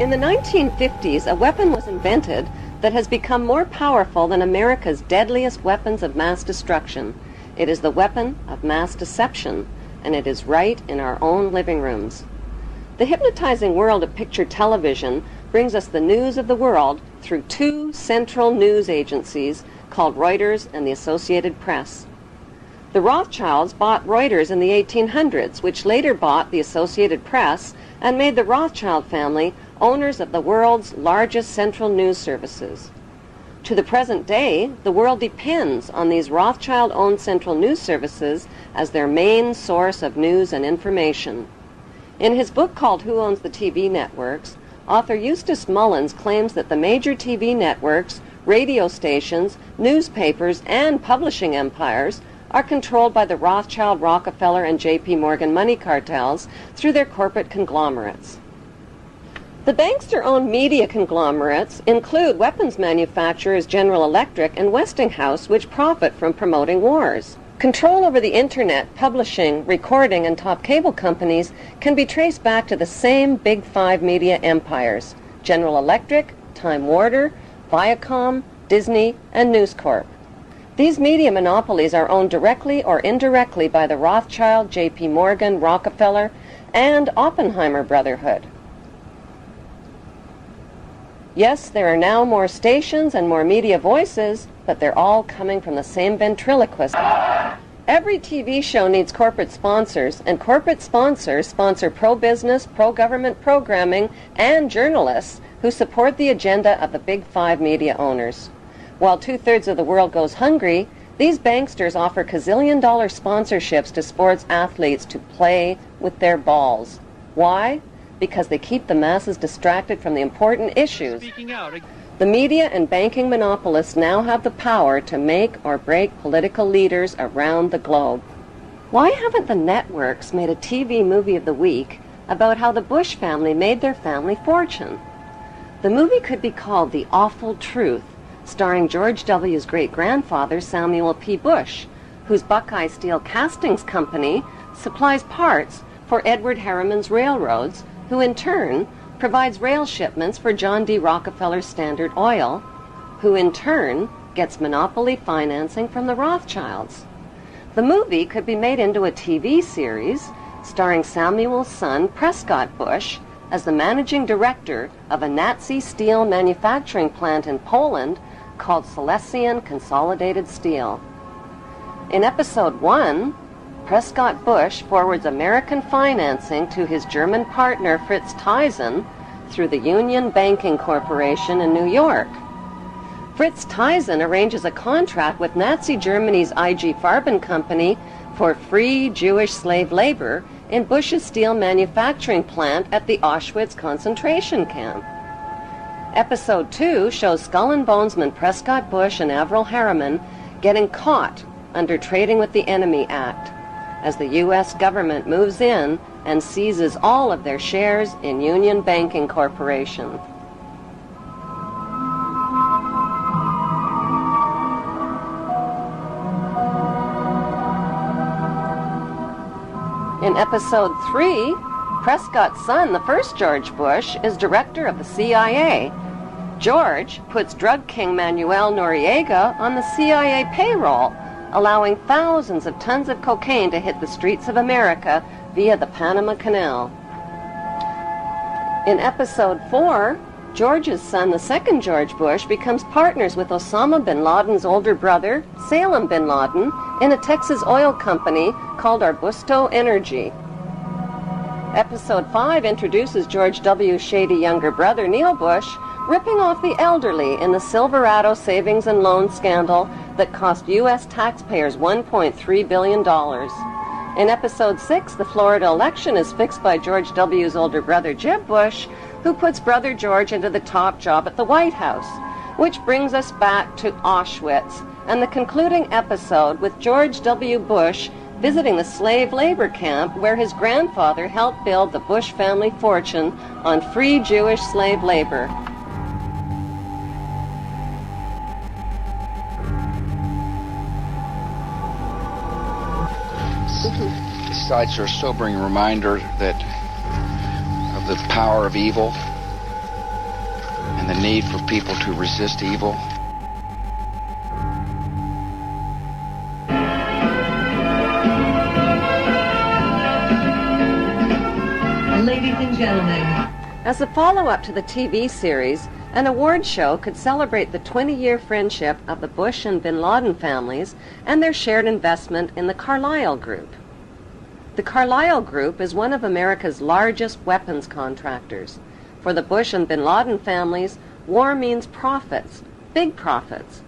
In the 1950s, a weapon was invented that has become more powerful than America's deadliest weapons of mass destruction. It is the weapon of mass deception, and it is right in our own living rooms. The hypnotizing world of picture television brings us the news of the world through two central news agencies called Reuters and the Associated Press. The Rothschilds bought Reuters in the 1800s, which later bought the Associated Press and made the Rothschild family owners of the world's largest central news services. To the present day, the world depends on these Rothschild-owned central news services as their main source of news and information. In his book called Who Owns the TV Networks, author Eustace Mullins claims that the major TV networks, radio stations, newspapers, and publishing empires are controlled by the Rothschild, Rockefeller, and J.P. Morgan money cartels through their corporate conglomerates. The bankster-owned media conglomerates include weapons manufacturers General Electric and Westinghouse, which profit from promoting wars. Control over the Internet, publishing, recording, and top cable companies can be traced back to the same Big Five media empires: General Electric, Time Warner, Viacom, Disney, and News Corp. These media monopolies are owned directly or indirectly by the Rothschild, J.P. Morgan, Rockefeller, and Oppenheimer Brotherhood. Yes, there are now more stations and more media voices, but they're all coming from the same ventriloquist. Every TV show needs corporate sponsors, and corporate sponsors sponsor pro-business, pro-government programming, and journalists who support the agenda of the Big Five media owners. While two-thirds of the world goes hungry, these banksters offer gazillion-dollar sponsorships to sports athletes to play with their balls. Why? Because they keep the masses distracted from the important issues. The media and banking monopolists now have the power to make or break political leaders around the globe. Why haven't the networks made a TV movie of the week about how the Bush family made their family fortune? The movie could be called The Awful Truth, starring George W.'s great-grandfather, Samuel P. Bush, whose Buckeye Steel Castings Company supplies parts for Edward Harriman's railroads, who in turn provides rail shipments for John D. Rockefeller's Standard Oil, who in turn gets monopoly financing from the Rothschilds. The movie could be made into a TV series starring Samuel's son, Prescott Bush, as the managing director of a Nazi steel manufacturing plant in Poland called Silesian Consolidated Steel. In episode 1, Prescott Bush forwards American financing to his German partner Fritz Thyssen through the Union Banking Corporation in New York. Fritz Thyssen arranges a contract with Nazi Germany's IG Farben Company for free Jewish slave labor in Bush's steel manufacturing plant at the Auschwitz concentration camp. Episode 2 shows Skull and Bonesman Prescott Bush and Avril Harriman getting caught under Trading with the Enemy Act, as the U.S. government moves in and seizes all of their shares in Union Banking Corporation. In episode 3, Prescott's son, the first George Bush, is director of the CIA. George puts drug king Manuel Noriega on the CIA payroll, allowing thousands of tons of cocaine to hit the streets of America via the Panama Canal. In episode 4, George's son, the second George Bush, becomes partners with Osama bin Laden's older brother, Salem bin Laden, in a Texas oil company called Arbusto Energy. Episode 5 introduces George W.'s shady younger brother, Neil Bush, ripping off the elderly in the Silverado savings and loan scandal that cost U.S. taxpayers $1.3 billion. In episode 6, the Florida election is fixed by George W.'s older brother, Jeb Bush, who puts brother George into the top job at the White House, which brings us back to Auschwitz and the concluding episode with George W. Bush visiting the slave labor camp where his grandfather helped build the Bush family fortune on free Jewish slave labor. These sites are a sobering reminder that of the power of evil the need for people to resist evil. Ladies and gentlemen. As a follow-up to the TV series, an award show could celebrate the 20-year friendship of the Bush and Bin Laden families and their shared investment in the Carlyle Group. The Carlyle Group is one of America's largest weapons contractors. For the Bush and Bin Laden families, war means profits, big profits.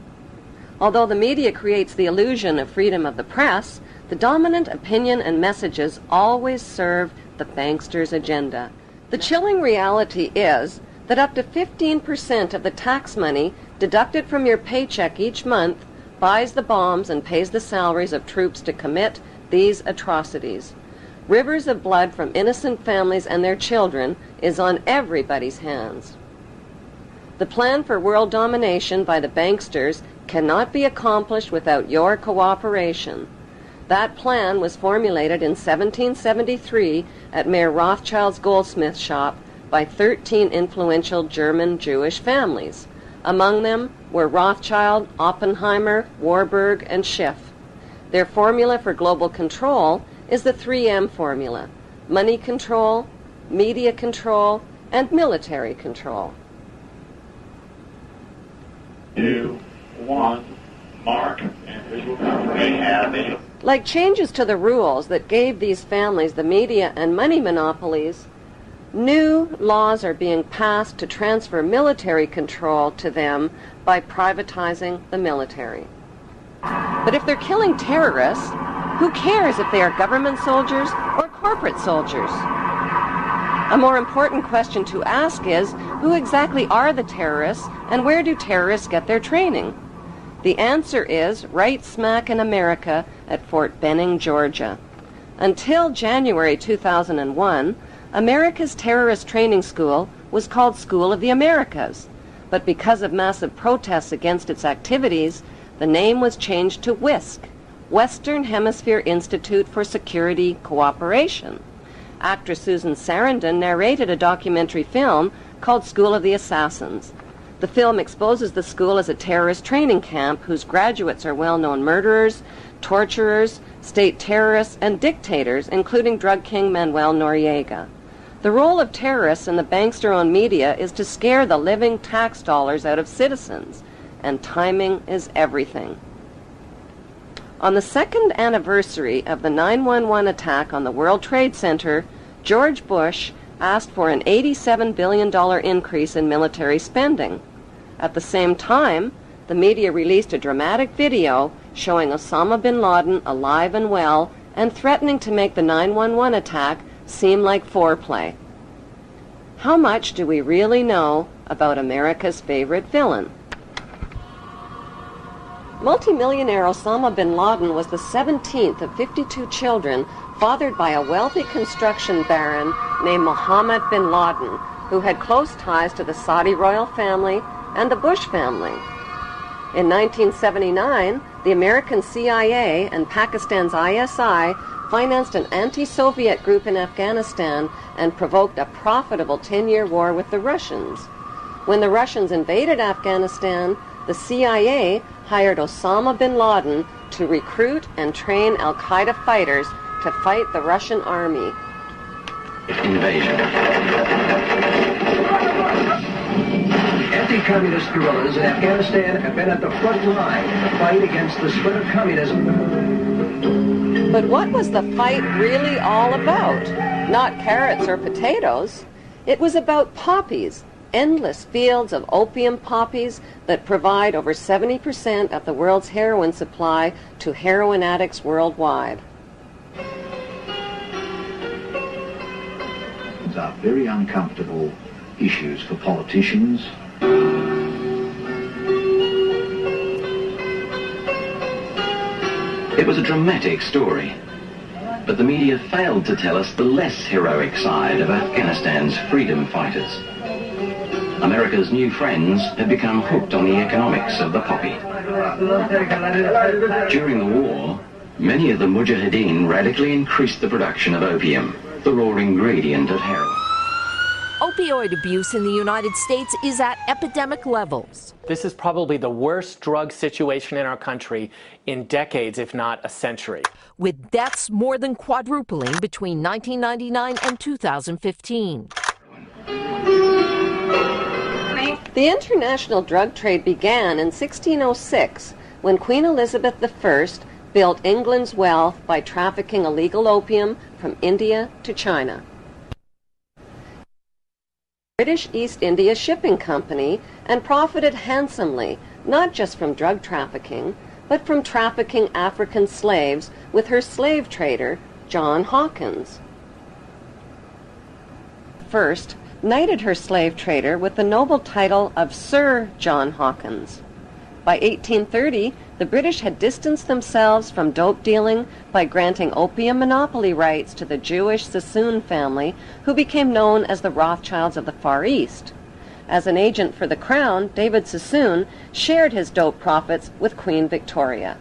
Although the media creates the illusion of freedom of the press, the dominant opinion and messages always serve the banksters' agenda. The chilling reality is that up to 15% of the tax money deducted from your paycheck each month buys the bombs and pays the salaries of troops to commit these atrocities. Rivers of blood from innocent families and their children is on everybody's hands. The plan for world domination by the banksters cannot be accomplished without your cooperation. That plan was formulated in 1773 at Mayor Rothschild's goldsmith shop by 13 influential German Jewish families. Among them were Rothschild, Oppenheimer, Warburg, and Schiff. Their formula for global control is the 3M formula: money control, media control, and military control. 2, 1, mark, and visual confirmation. Like changes to the rules that gave these families the media and money monopolies, new laws are being passed to transfer military control to them by privatizing the military. But if they're killing terrorists, who cares if they are government soldiers or corporate soldiers? A more important question to ask is, who exactly are the terrorists and where do terrorists get their training? The answer is right smack in America at Fort Benning, Georgia. Until January 2001, America's terrorist training school was called School of the Americas. But because of massive protests against its activities, the name was changed to WISC, Western Hemisphere Institute for Security Cooperation. Actress Susan Sarandon narrated a documentary film called School of the Assassins. The film exposes the school as a terrorist training camp whose graduates are well-known murderers, torturers, state terrorists, and dictators, including drug king Manuel Noriega. The role of terrorists in the bankster-owned media is to scare the living tax dollars out of citizens, and timing is everything. On the second anniversary of the 9/11 attack on the World Trade Center, George Bush asked for an $87 billion increase in military spending. At the same time, the media released a dramatic video showing Osama bin Laden alive and well and threatening to make the 9/11 attack seem like foreplay. How much do we really know about America's favorite villain? Multimillionaire Osama bin Laden was the 17th of 52 children fathered by a wealthy construction baron named Mohammed bin Laden, who had close ties to the Saudi royal family and the Bush family. In 1979, the American CIA and Pakistan's ISI financed an anti-Soviet group in Afghanistan and provoked a profitable 10-year war with the Russians. When the Russians invaded Afghanistan, the CIA hired Osama bin Laden to recruit and train al-Qaeda fighters to fight the Russian army. Invasion. Anti-communist guerrillas in Afghanistan have been at the front line in the fight against the spread of communism. But what was the fight really all about? Not carrots or potatoes. It was about poppies, endless fields of opium poppies that provide over 70% of the world's heroin supply to heroin addicts worldwide. These are very uncomfortable issues for politicians. It was a dramatic story, but the media failed to tell us the less heroic side of Afghanistan's freedom fighters. America's new friends had become hooked on the economics of the poppy. During the war, many of the mujahideen radically increased the production of opium, the raw ingredient of heroin. Opioid abuse in the United States is at epidemic levels. This is probably the worst drug situation in our country in decades, if not a century. With deaths more than quadrupling between 1999 and 2015. The international drug trade began in 1606 when Queen Elizabeth I built England's wealth by trafficking illegal opium from India to China. British East India Shipping Company and profited handsomely, not just from drug trafficking, but from trafficking African slaves with her slave trader, John Hawkins. First, knighted her slave trader with the noble title of Sir John Hawkins. By 1830, the British had distanced themselves from dope dealing by granting opium monopoly rights to the Jewish Sassoon family, who became known as the Rothschilds of the Far East. As an agent for the Crown, David Sassoon shared his dope profits with Queen Victoria.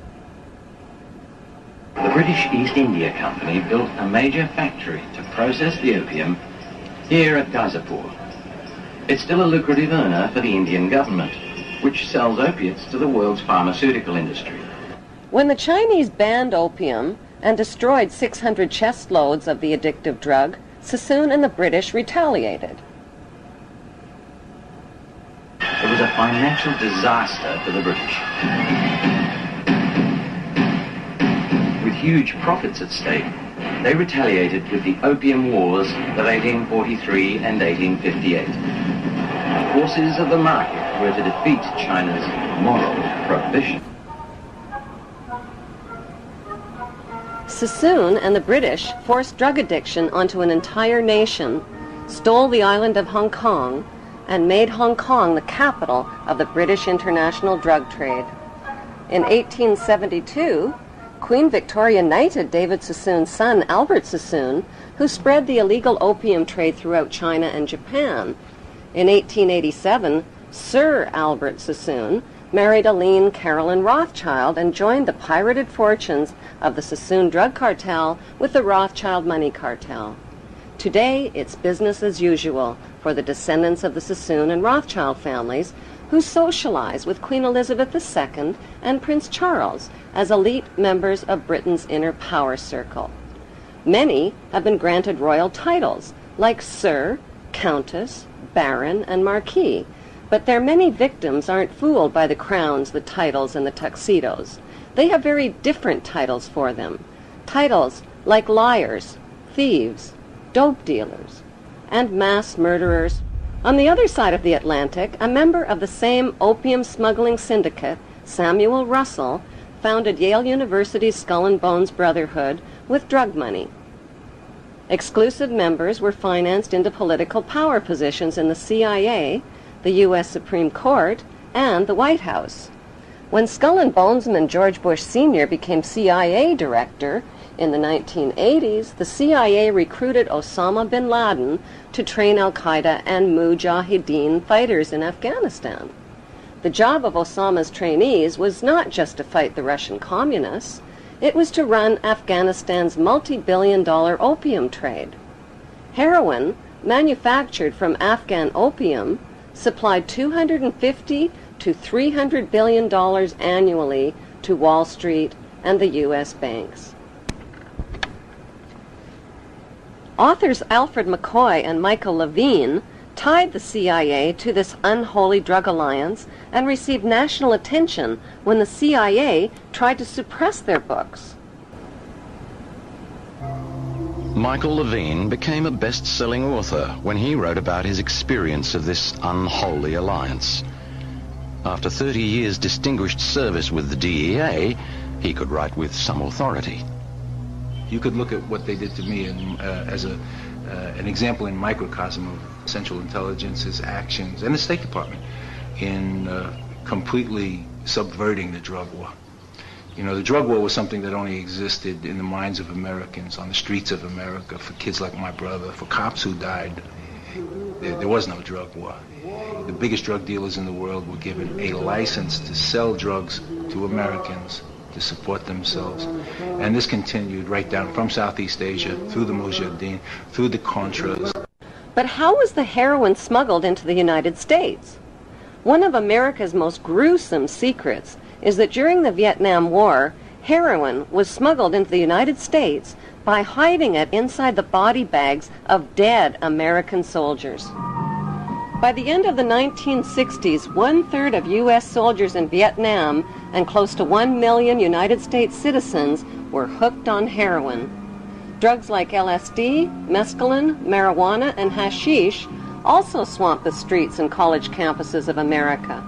The British East India Company built a major factory to process the opium here at Gazipur. It's still a lucrative earner for the Indian government, which sells opiates to the world's pharmaceutical industry. When the Chinese banned opium and destroyed 600 chest loads of the addictive drug, Sassoon and the British retaliated. It was a financial disaster for the British. With huge profits at stake, they retaliated with the Opium Wars of 1843 and 1858. The forces of the market were to defeat China's moral prohibition. Sassoon and the British forced drug addiction onto an entire nation, stole the island of Hong Kong, and made Hong Kong the capital of the British international drug trade. In 1872, Queen Victoria knighted David Sassoon's son, Albert Sassoon, who spread the illegal opium trade throughout China and Japan. In 1887, Sir Albert Sassoon married Aline Carolyn Rothschild and joined the pirated fortunes of the Sassoon drug cartel with the Rothschild money cartel. Today, it's business as usual for the descendants of the Sassoon and Rothschild families, who socialize with Queen Elizabeth II and Prince Charles as elite members of Britain's inner power circle. Many have been granted royal titles, like Sir, Countess, Baron, and Marquis, but their many victims aren't fooled by the crowns, the titles, and the tuxedos. They have very different titles for them. Titles like liars, thieves, dope dealers, and mass murderers. On the other side of the Atlantic, a member of the same opium smuggling syndicate, Samuel Russell, founded Yale University's Skull and Bones Brotherhood with drug money. Exclusive members were financed into political power positions in the CIA, the U.S. Supreme Court, and the White House. When Skull and Bonesman George Bush Sr. became CIA director in the 1980s, the CIA recruited Osama bin Laden to train al-Qaeda and Mujahideen fighters in Afghanistan. The job of Osama's trainees was not just to fight the Russian communists, it was to run Afghanistan's multi-billion-dollar opium trade. Heroin, manufactured from Afghan opium, supplied $250 to $300 billion annually to Wall Street and the U.S. banks. Authors Alfred McCoy and Michael Levine tied the CIA to this unholy drug alliance and received national attention when the CIA tried to suppress their books. Michael Levine became a best-selling author when he wrote about his experience of this unholy alliance. After 30 years' distinguished service with the DEA, he could write with some authority. You could look at what they did to me as an example in microcosm of Central Intelligence's actions and the State Department in completely subverting the drug war. You know, the drug war was something that only existed in the minds of Americans, on the streets of America, for kids like my brother, for cops who died. There was no drug war. The biggest drug dealers in the world were given a license to sell drugs to Americans to support themselves. And this continued right down from Southeast Asia, through the Mujahideen, through the Contras. But how was the heroin smuggled into the United States? One of America's most gruesome secrets is that during the Vietnam War, heroin was smuggled into the United States by hiding it inside the body bags of dead American soldiers. By the end of the 1960s, 1/3 of U.S. soldiers in Vietnam and close to 1 million United States citizens were hooked on heroin. Drugs like LSD, mescaline, marijuana, and hashish also swamped the streets and college campuses of America.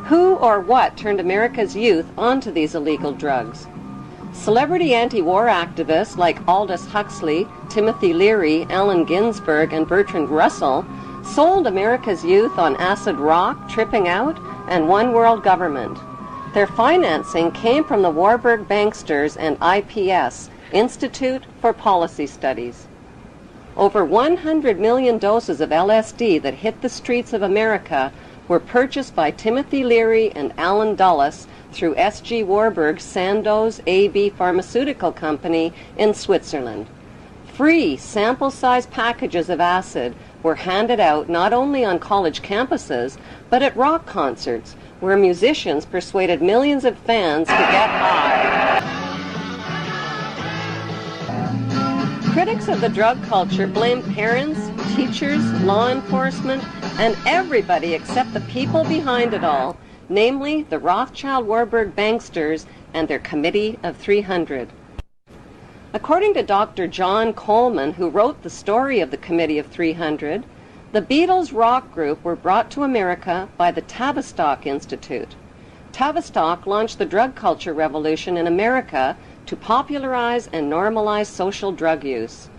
Who or what turned America's youth onto these illegal drugs? Celebrity anti-war activists like Aldous Huxley, Timothy Leary, Allen Ginsberg, and Bertrand Russell sold America's youth on acid rock, tripping out, and one world government. Their financing came from the Warburg Banksters and IPS, Institute for Policy Studies. Over 100 million doses of LSD that hit the streets of America were purchased by Timothy Leary and Alan Dulles through S.G. Warburg's Sandoz AB Pharmaceutical Company in Switzerland. Free sample-size packages of acid were handed out not only on college campuses, but at rock concerts, where musicians persuaded millions of fans to get high. Critics of the drug culture blame parents, teachers, law enforcement, and everybody except the people behind it all, namely the Rothschild-Warburg banksters and their Committee of 300. According to Dr. John Coleman, who wrote the story of the Committee of 300, the Beatles rock group were brought to America by the Tavistock Institute. Tavistock launched the drug culture revolution in America to popularize and normalize social drug use.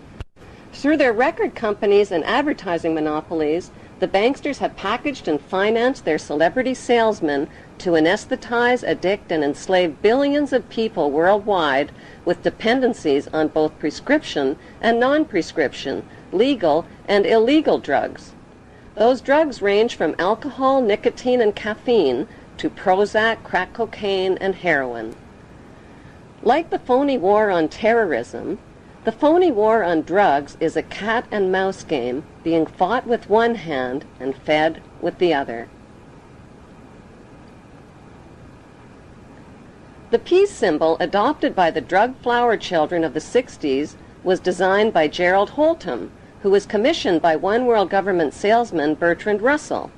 Through their record companies and advertising monopolies, the banksters have packaged and financed their celebrity salesmen to anesthetize, addict, and enslave billions of people worldwide with dependencies on both prescription and non-prescription, legal and illegal drugs. Those drugs range from alcohol, nicotine, and caffeine to Prozac, crack cocaine, and heroin. Like the phony war on terrorism, the phony war on drugs is a cat and mouse game being fought with one hand and fed with the other. The peace symbol adopted by the drug flower children of the 60s was designed by Gerald Holtham, who was commissioned by one world government salesman Bertrand Russell.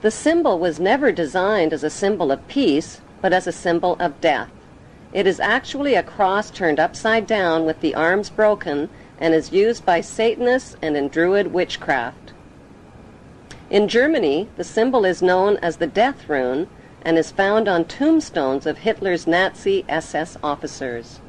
The symbol was never designed as a symbol of peace, but as a symbol of death. It is actually a cross turned upside down with the arms broken and is used by Satanists and in Druid witchcraft. In Germany, the symbol is known as the death rune and is found on tombstones of Hitler's Nazi SS officers.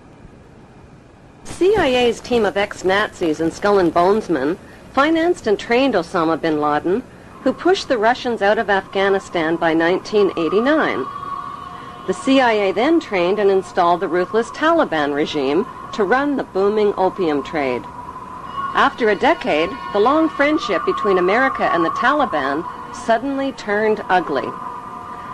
CIA's team of ex-Nazis and Skull and Bonesmen financed and trained Osama bin Laden, who pushed the Russians out of Afghanistan by 1989. The CIA then trained and installed the ruthless Taliban regime to run the booming opium trade. After a decade, the long friendship between America and the Taliban suddenly turned ugly.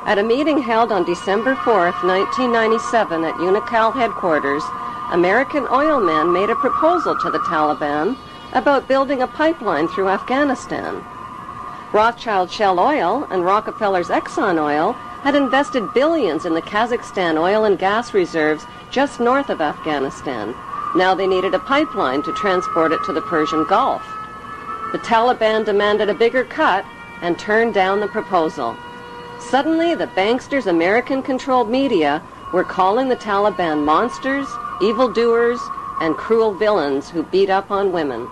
At a meeting held on December 4th, 1997 at Unocal headquarters, American oil men made a proposal to the Taliban about building a pipeline through Afghanistan. Rothschild Shell Oil and Rockefeller's Exxon Oil had invested billions in the Kazakhstan oil and gas reserves just north of Afghanistan. Now they needed a pipeline to transport it to the Persian Gulf. The Taliban demanded a bigger cut and turned down the proposal. Suddenly, the banksters' American-controlled media were calling the Taliban monsters, evildoers, and cruel villains who beat up on women.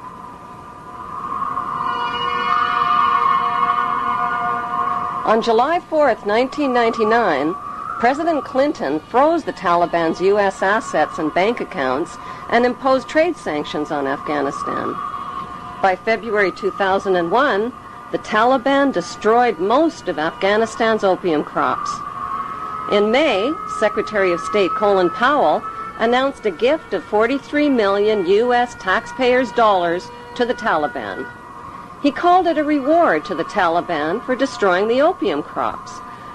On July 4th, 1999, President Clinton froze the Taliban's U.S. assets and bank accounts and imposed trade sanctions on Afghanistan. By February 2001, the Taliban destroyed most of Afghanistan's opium crops. In May, Secretary of State Colin Powell announced a gift of 43 million U.S. taxpayers' dollars to the Taliban. He called it a reward to the Taliban for destroying the opium crops,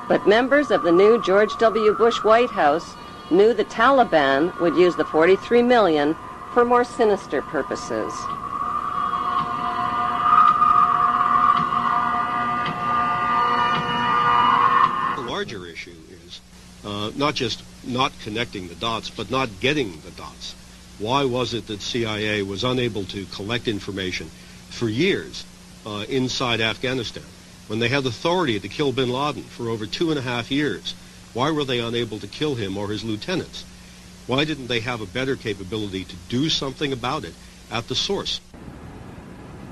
but members of the new George W. Bush White House knew the Taliban would use the 43 million for more sinister purposes. larger issue is not just not connecting the dots, but not getting the dots. Why was it that CIA was unable to collect information for years inside Afghanistan when they had authority to kill bin Laden for over 2.5 years? Why were they unable to kill him or his lieutenants? Why didn't they have a better capability to do something about it at the source?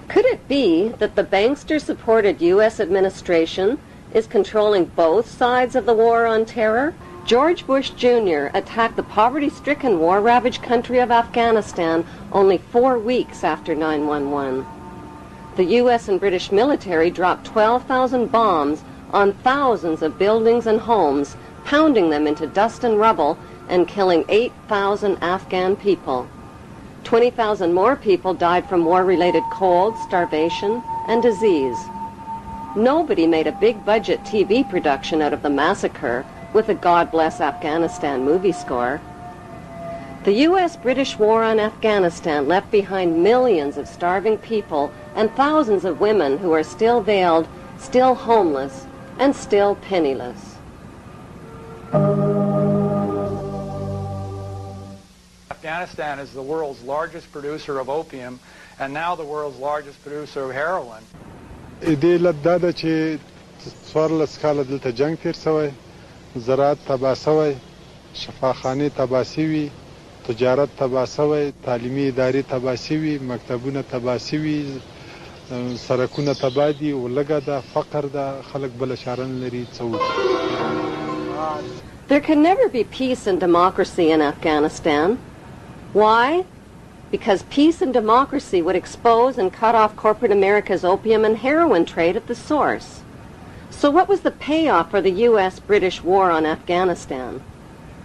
Could it be that the bankster-supported U.S. administration is controlling both sides of the war on terror? George Bush Jr. attacked the poverty-stricken, war-ravaged country of Afghanistan only 4 weeks after 9/11. The U.S. and British military dropped 12,000 bombs on thousands of buildings and homes, pounding them into dust and rubble and killing 8,000 Afghan people. 20,000 more people died from war-related cold, starvation, and disease. Nobody made a big-budget TV production out of the massacre with a God Bless Afghanistan movie score. The U.S.-British war on Afghanistan left behind millions of starving people and thousands of women who are still veiled, still homeless, and still penniless. Afghanistan is the world's largest producer of opium and now the world's largest producer of heroin. زراعت تباه سوی، شفاخانه تباه سوی، تجارت تباه سوی، تعلیمی ادارې تباه سوی، مکتبونه تباه سوی، سرکونه تباه دي، ولګه ده، فقر ده، خلک بل چاره نه لري، څه وکړي. There can never be peace and democracy in Afghanistan. Why? Because peace and democracy would expose and cut off corporate America's opium and heroin trade at the source. So what was the payoff for the U.S.-British war on Afghanistan?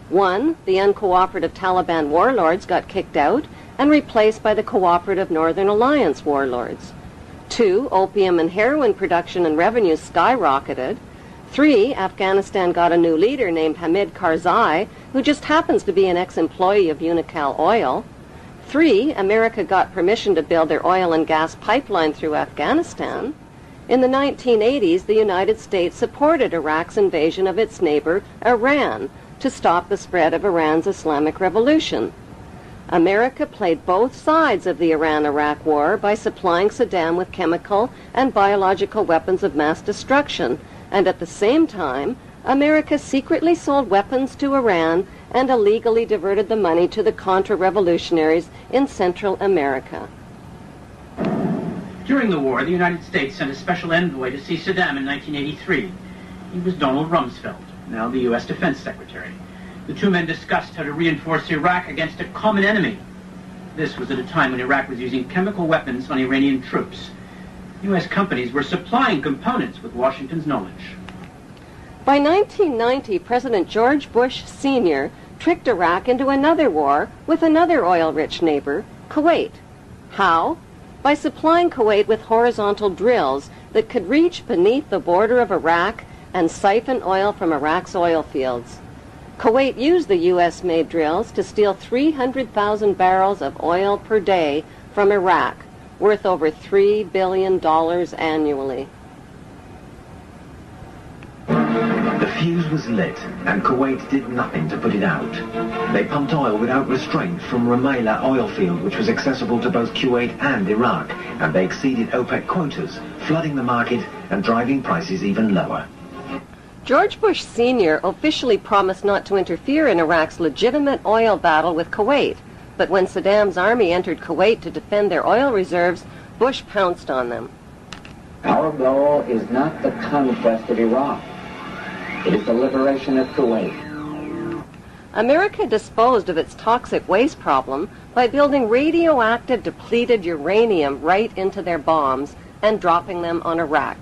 1, the uncooperative Taliban warlords got kicked out and replaced by the cooperative Northern Alliance warlords. 2, opium and heroin production and revenues skyrocketed. 3, Afghanistan got a new leader named Hamid Karzai, who just happens to be an ex-employee of Unocal Oil. 3, America got permission to build their oil and gas pipeline through Afghanistan. In the 1980s, the United States supported Iraq's invasion of its neighbor, Iran, to stop the spread of Iran's Islamic Revolution. America played both sides of the Iran-Iraq war by supplying Saddam with chemical and biological weapons of mass destruction, and at the same time, America secretly sold weapons to Iran and illegally diverted the money to the Contra-revolutionaries in Central America. During the war, the United States sent a special envoy to see Saddam in 1983. He was Donald Rumsfeld, now the U.S. Defense Secretary. The two men discussed how to reinforce Iraq against a common enemy. This was at a time when Iraq was using chemical weapons on Iranian troops. U.S. companies were supplying components with Washington's knowledge. By 1990, President George Bush Sr. tricked Iraq into another war with another oil-rich neighbor, Kuwait. How? By supplying Kuwait with horizontal drills that could reach beneath the border of Iraq and siphon oil from Iraq's oil fields. Kuwait used the U.S.-made drills to steal 300,000 barrels of oil per day from Iraq, worth over $3 billion annually. The fuse was lit, and Kuwait did nothing to put it out. They pumped oil without restraint from Rumaila oil field, which was accessible to both Kuwait and Iraq, and they exceeded OPEC quotas, flooding the market and driving prices even lower. George Bush Sr. officially promised not to interfere in Iraq's legitimate oil battle with Kuwait, but when Saddam's army entered Kuwait to defend their oil reserves, Bush pounced on them. Our goal is not the conquest of Iraq. It is the liberation of Kuwait. America disposed of its toxic waste problem by building radioactive depleted uranium right into their bombs and dropping them on Iraq.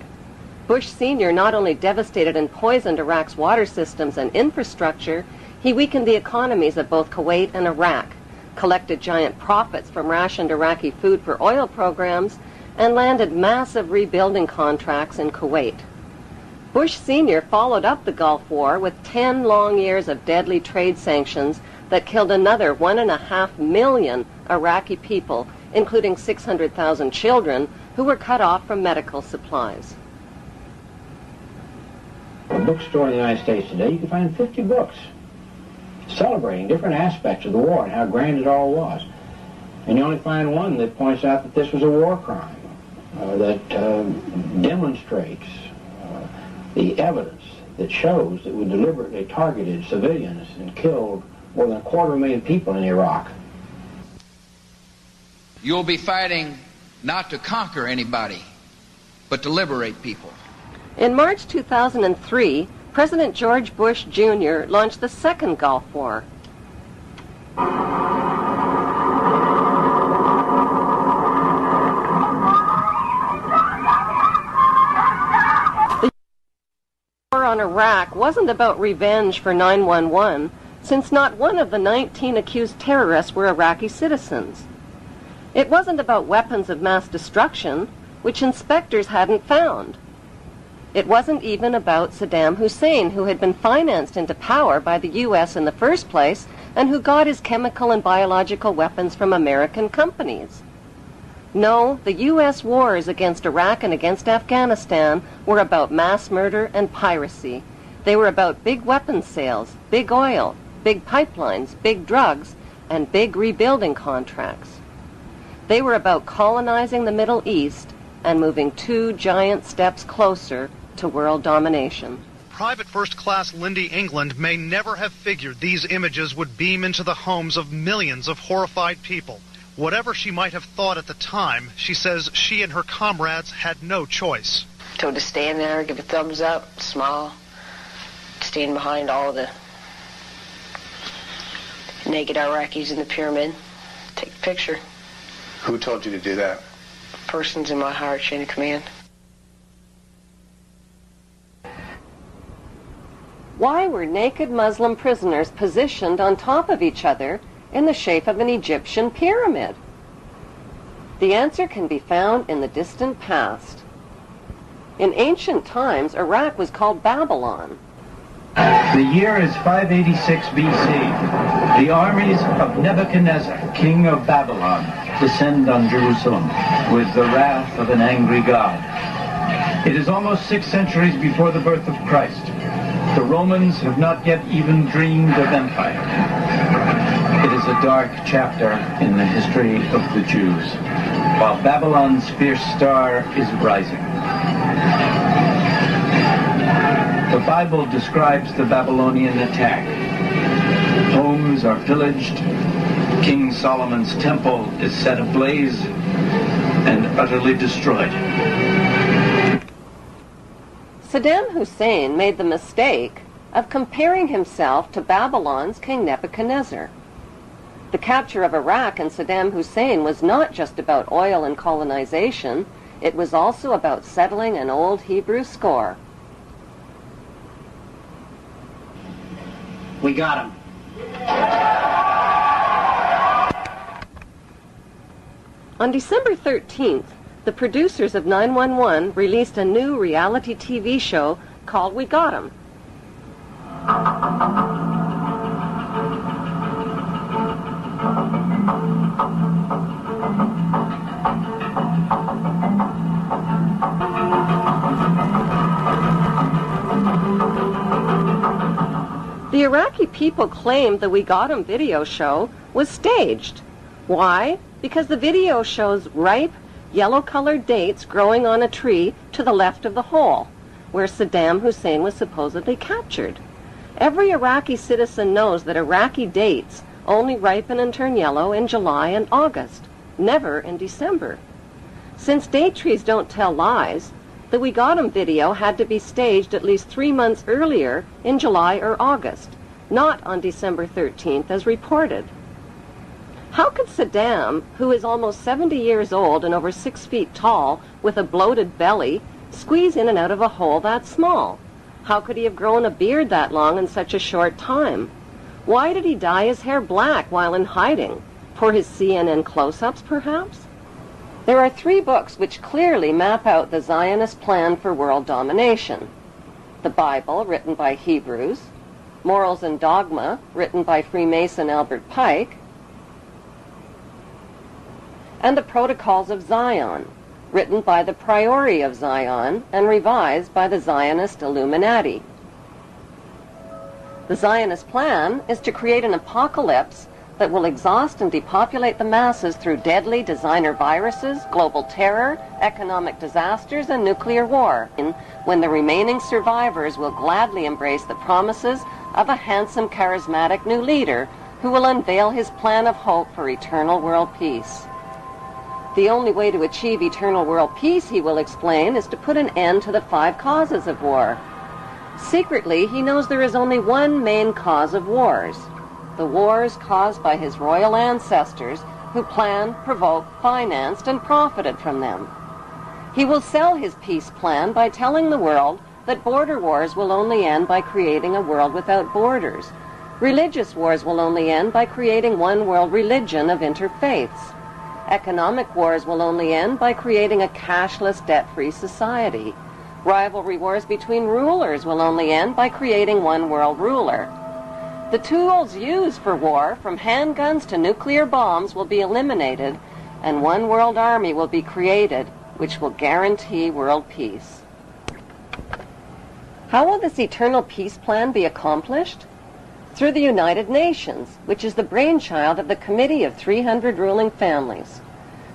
Bush Sr. not only devastated and poisoned Iraq's water systems and infrastructure, he weakened the economies of both Kuwait and Iraq, collected giant profits from rationed Iraqi food for oil programs, and landed massive rebuilding contracts in Kuwait. Bush Sr. followed up the Gulf War with 10 long years of deadly trade sanctions that killed another 1.5 million Iraqi people, including 600,000 children who were cut off from medical supplies. A bookstore in the United States today, you can find 50 books celebrating different aspects of the war and how grand it all was. And you only find one that points out that this was a war crime, that demonstrates the evidence that shows that we deliberately targeted civilians and killed more than 250,000 people in Iraq. You'll be fighting not to conquer anybody, but to liberate people. In March 2003, President George Bush Jr. launched the second Gulf War. The war on Iraq wasn't about revenge for 9/11, since not one of the 19 accused terrorists were Iraqi citizens. It wasn't about weapons of mass destruction, which inspectors hadn't found. It wasn't even about Saddam Hussein, who had been financed into power by the U.S. in the first place and who got his chemical and biological weapons from American companies. No, the U.S. wars against Iraq and against Afghanistan were about mass murder and piracy. They were about big weapons sales, big oil, big pipelines, big drugs, and big rebuilding contracts. They were about colonizing the Middle East and moving 2 giant steps closer to world domination. Private First Class Lindy England may never have figured these images would beam into the homes of millions of horrified people. Whatever she might have thought at the time, she says she and her comrades had no choice. So to stand there, give a thumbs up, smile, stand behind all the naked Iraqis in the pyramid, take a picture. Who told you to do that? Persons in my higher chain of command. Why were naked Muslim prisoners positioned on top of each other in the shape of an Egyptian pyramid? The answer can be found in the distant past. In ancient times, Iraq was called Babylon. The year is 586 BC. The armies of Nebuchadnezzar, king of Babylon, descend on Jerusalem with the wrath of an angry God. It is almost 6 centuries before the birth of Christ. The Romans have not yet even dreamed of empire. It is a dark chapter in the history of the Jews, while Babylon's fierce star is rising. The Bible describes the Babylonian attack. Homes are pillaged, King Solomon's temple is set ablaze and utterly destroyed. Saddam Hussein made the mistake of comparing himself to Babylon's King Nebuchadnezzar. The capture of Iraq and Saddam Hussein was not just about oil and colonization, it was also about settling an old Hebrew score. We got him. On December 13th, the producers of 911 released a new reality TV show called We Got 'Em. The Iraqi people claimed the We Got 'Em video show was staged. Why? Because the video shows ripe, yellow-colored dates growing on a tree to the left of the hole, where Saddam Hussein was supposedly captured. Every Iraqi citizen knows that Iraqi dates only ripen and turn yellow in July and August, never in December. Since date trees don't tell lies, the We Got 'Em video had to be staged at least 3 months earlier in July or August, not on December 13th as reported. How could Saddam, who is almost 70 years old and over 6 feet tall with a bloated belly, squeeze in and out of a hole that small? How could he have grown a beard that long in such a short time? Why did he dye his hair black while in hiding? For his CNN close-ups, perhaps? There are 3 books which clearly map out the Zionist plan for world domination. The Bible, written by Hebrews, Morals and Dogma, written by Freemason Albert Pike, and the Protocols of Zion, written by the Priori of Zion and revised by the Zionist Illuminati. The Zionist plan is to create an apocalypse that will exhaust and depopulate the masses through deadly designer viruses, global terror, economic disasters, and nuclear war, when the remaining survivors will gladly embrace the promises of a handsome, charismatic new leader who will unveil his plan of hope for eternal world peace. The only way to achieve eternal world peace, he will explain, is to put an end to the 5 causes of war. Secretly, he knows there is only one main cause of wars: the wars caused by his royal ancestors who planned, provoked, financed, and profited from them. He will sell his peace plan by telling the world that border wars will only end by creating a world without borders. Religious wars will only end by creating one world religion of interfaiths. Economic wars will only end by creating a cashless, debt-free society. Rivalry wars between rulers will only end by creating one world ruler. The tools used for war, from handguns to nuclear bombs, will be eliminated, and one world army will be created, which will guarantee world peace. How will this eternal peace plan be accomplished? Through the United Nations, which is the brainchild of the Committee of 300 ruling families.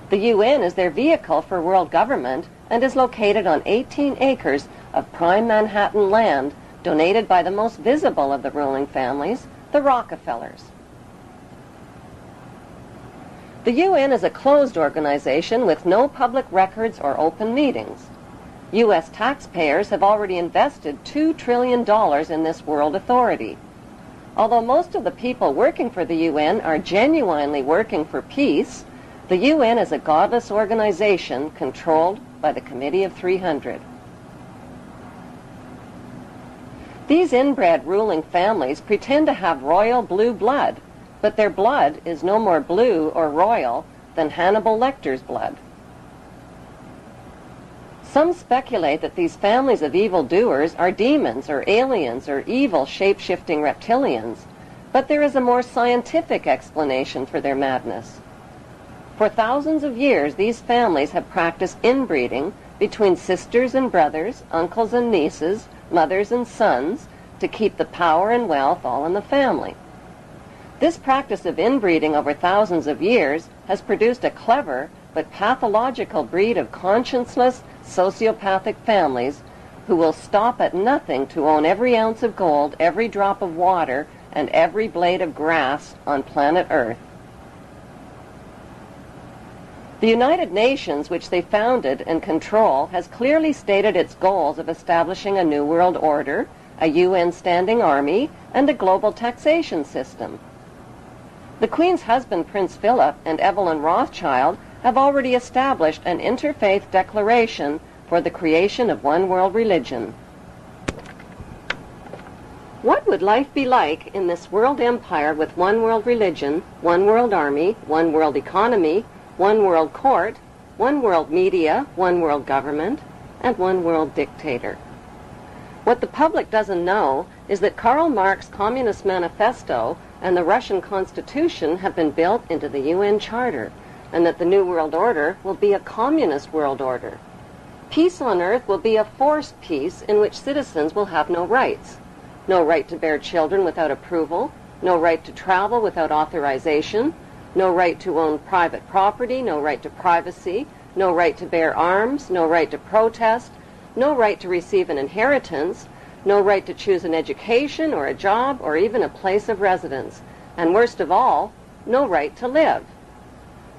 The UN is their vehicle for world government and is located on 18 acres of prime Manhattan land donated by the most visible of the ruling families, the Rockefellers. The UN is a closed organization with no public records or open meetings. U.S. taxpayers have already invested $2 trillion in this world authority. Although most of the people working for the UN are genuinely working for peace, the UN is a godless organization controlled by the Committee of 300. These inbred ruling families pretend to have royal blue blood, but their blood is no more blue or royal than Hannibal Lecter's blood. Some speculate that these families of evildoers are demons or aliens or evil shape-shifting reptilians, but there is a more scientific explanation for their madness. For thousands of years, these families have practiced inbreeding between sisters and brothers, uncles and nieces, mothers and sons, to keep the power and wealth all in the family. This practice of inbreeding over thousands of years has produced a clever but pathological breed of conscienceless, sociopathic families who will stop at nothing to own every ounce of gold, every drop of water, and every blade of grass on planet Earth. The United Nations, which they founded and control, has clearly stated its goals of establishing a new world order, a UN standing army, and a global taxation system. The Queen's husband, Prince Philip, and Evelyn Rothschild have already established an interfaith declaration for the creation of one world religion. What would life be like in this world empire with one world religion, one world army, one world economy, one world court, one world media, one world government, and one world dictator? What the public doesn't know is that Karl Marx's Communist Manifesto and the Russian Constitution have been built into the UN Charter, and that the New World Order will be a communist world order. Peace on earth will be a forced peace in which citizens will have no rights. No right to bear children without approval, no right to travel without authorization, no right to own private property, no right to privacy, no right to bear arms, no right to protest, no right to receive an inheritance, no right to choose an education or a job or even a place of residence, and worst of all, no right to live.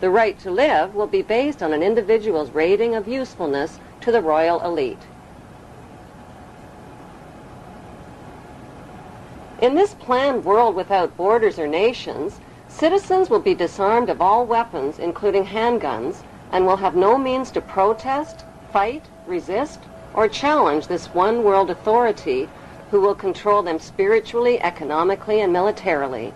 The right to live will be based on an individual's rating of usefulness to the royal elite. In this planned world without borders or nations, citizens will be disarmed of all weapons, including handguns, and will have no means to protest, fight, resist, or challenge this one world authority who will control them spiritually, economically, and militarily.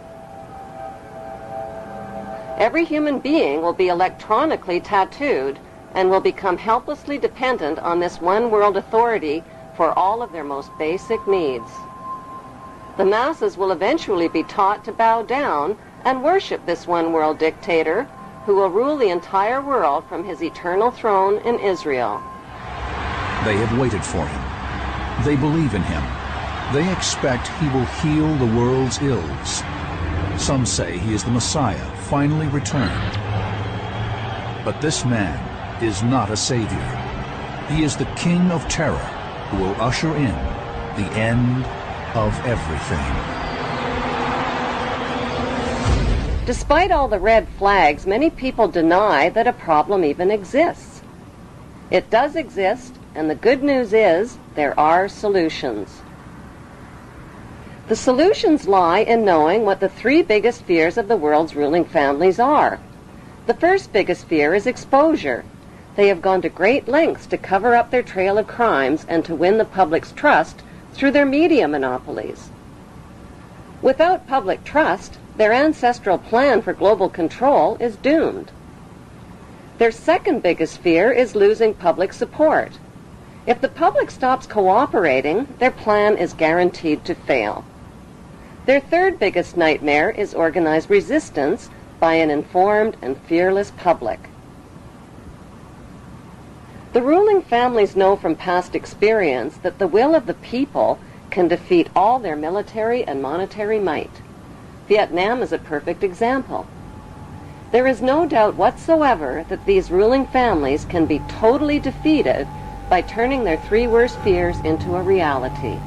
Every human being will be electronically tattooed and will become helplessly dependent on this one world authority for all of their most basic needs. The masses will eventually be taught to bow down and worship this one world dictator who will rule the entire world from his eternal throne in Israel. They have waited for him. They believe in him. They expect he will heal the world's ills. Some say he is the Messiah, finally returned. But this man is not a savior. He is the king of terror who will usher in the end of everything. Despite all the red flags, many people deny that a problem even exists. It does exist, and the good news is there are solutions. The solutions lie in knowing what the three biggest fears of the world's ruling families are. The first biggest fear is exposure. They have gone to great lengths to cover up their trail of crimes and to win the public's trust through their media monopolies. Without public trust, their ancestral plan for global control is doomed. Their second biggest fear is losing public support. If the public stops cooperating, their plan is guaranteed to fail. Their third biggest nightmare is organized resistance by an informed and fearless public. The ruling families know from past experience that the will of the people can defeat all their military and monetary might. Vietnam is a perfect example. There is no doubt whatsoever that these ruling families can be totally defeated by turning their three worst fears into a reality.